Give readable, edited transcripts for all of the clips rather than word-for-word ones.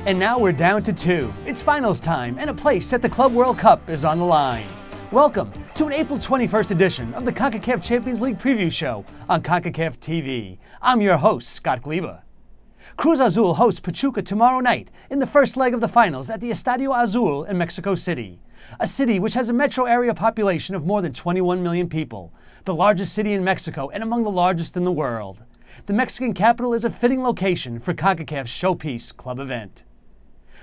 And now we're down to 2. It's finals time, and a place at the Club World Cup is on the line. Welcome to an April 21st edition of the Concacaf Champions League Preview Show on Concacaf TV. I'm your host, Scott Gleba. Cruz Azul hosts Pachuca tomorrow night in the first leg of the finals at the Estadio Azul in Mexico City, a city which has a metro area population of more than 21 million people, the largest city in Mexico and among the largest in the world. The Mexican capital is a fitting location for CONCACAF's showpiece club event.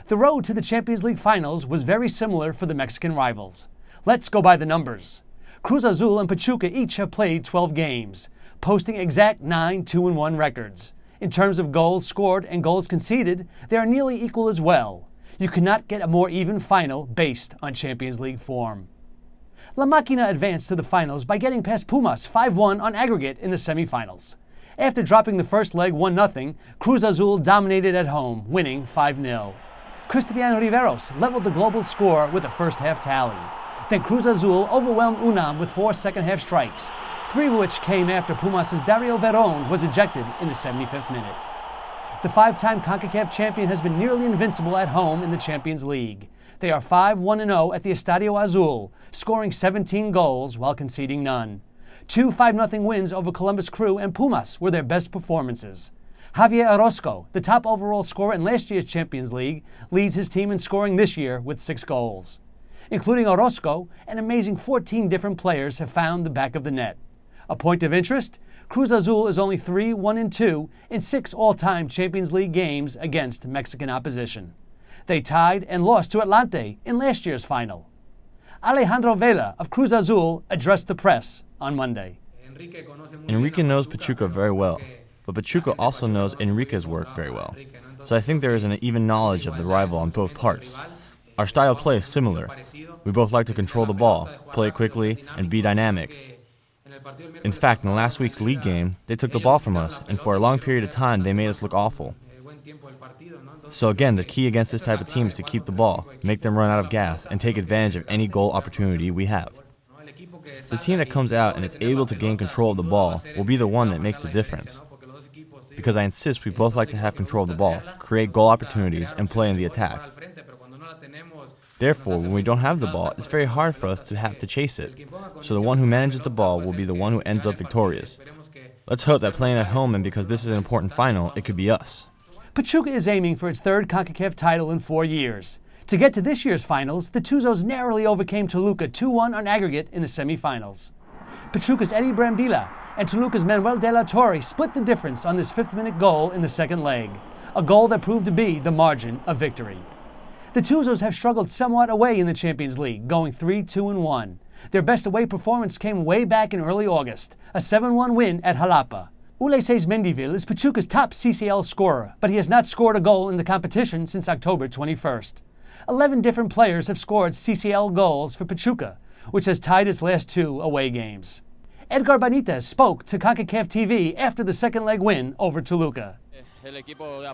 The road to the Champions League finals was very similar for the Mexican rivals. Let's go by the numbers. Cruz Azul and Pachuca each have played 12 games, posting exact 9-2-1 records. In terms of goals scored and goals conceded, they are nearly equal as well. You cannot get a more even final based on Champions League form. La Máquina advanced to the finals by getting past Pumas 5-1 on aggregate in the semifinals. After dropping the first leg 1-0, Cruz Azul dominated at home, winning 5-0. Cristiano Riveros leveled the global score with a first-half tally. Then Cruz Azul overwhelmed UNAM with 4 second-half strikes, 3 of which came after Pumas' Dario Verón was ejected in the 75th minute. The 5-time CONCACAF champion has been nearly invincible at home in the Champions League. They are 5-1-0 at the Estadio Azul, scoring 17 goals while conceding none. 2 5-0 wins over Columbus Crew and Pumas were their best performances. Javier Orozco, the top overall scorer in last year's Champions League, leads his team in scoring this year with 6 goals. Including Orozco, an amazing 14 different players have found the back of the net. A point of interest, Cruz Azul is only 3-1-2 in 6 all-time Champions League games against Mexican opposition. They tied and lost to Atlante in last year's final. Alejandro Vela of Cruz Azul addressed the press on Monday. Enrique knows Pachuca very well, but Pachuca also knows Enrique's work very well. So I think there is an even knowledge of the rival on both parts. Our style of play is similar. We both like to control the ball, play quickly, and be dynamic. In fact, in last week's league game, they took the ball from us, and for a long period of time, they made us look awful. So again, the key against this type of team is to keep the ball, make them run out of gas, and take advantage of any goal opportunity we have. The team that comes out and is able to gain control of the ball will be the one that makes the difference. Because I insist we both like to have control of the ball, create goal opportunities, and play in the attack. Therefore, when we don't have the ball, it's very hard for us to have to chase it. So the one who manages the ball will be the one who ends up victorious. Let's hope that playing at home and because this is an important final, it could be us. Pachuca is aiming for its 3rd CONCACAF title in 4 years. To get to this year's finals, the Tuzos narrowly overcame Toluca 2-1 on aggregate in the semifinals. Pachuca's Eddie Brambila and Toluca's Manuel de la Torre split the difference on this 5th-minute goal in the second leg, a goal that proved to be the margin of victory. The Tuzos have struggled somewhat away in the Champions League, going 3-2-1. Their best away performance came way back in early August, a 7-1 win at Jalapa. Ulises Mendivil is Pachuca's top CCL scorer, but he has not scored a goal in the competition since October 21st. 11 different players have scored CCL goals for Pachuca, which has tied its last 2 away games. Edgar Benitez spoke to Concacaf TV after the second leg win over Toluca.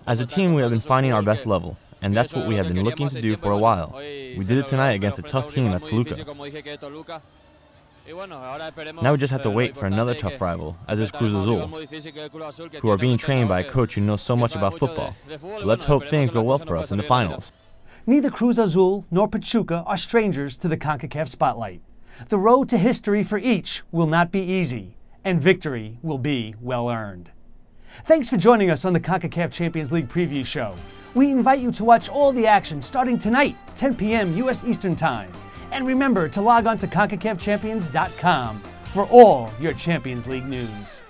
As a team, we have been finding our best level, and that's what we have been looking to do for a while. We did it tonight against a tough team as Toluca. Now we just have to wait for another tough rival, as is Cruz Azul, who are being trained by a coach who knows so much about football. Let's hope things go well for us in the finals. Neither Cruz Azul nor Pachuca are strangers to the CONCACAF spotlight. The road to history for each will not be easy, and victory will be well earned. Thanks for joining us on the CONCACAF Champions League Preview Show. We invite you to watch all the action starting tonight, 10 p.m. U.S. Eastern Time. And remember to log on to CONCACAFchampions.com for all your Champions League news.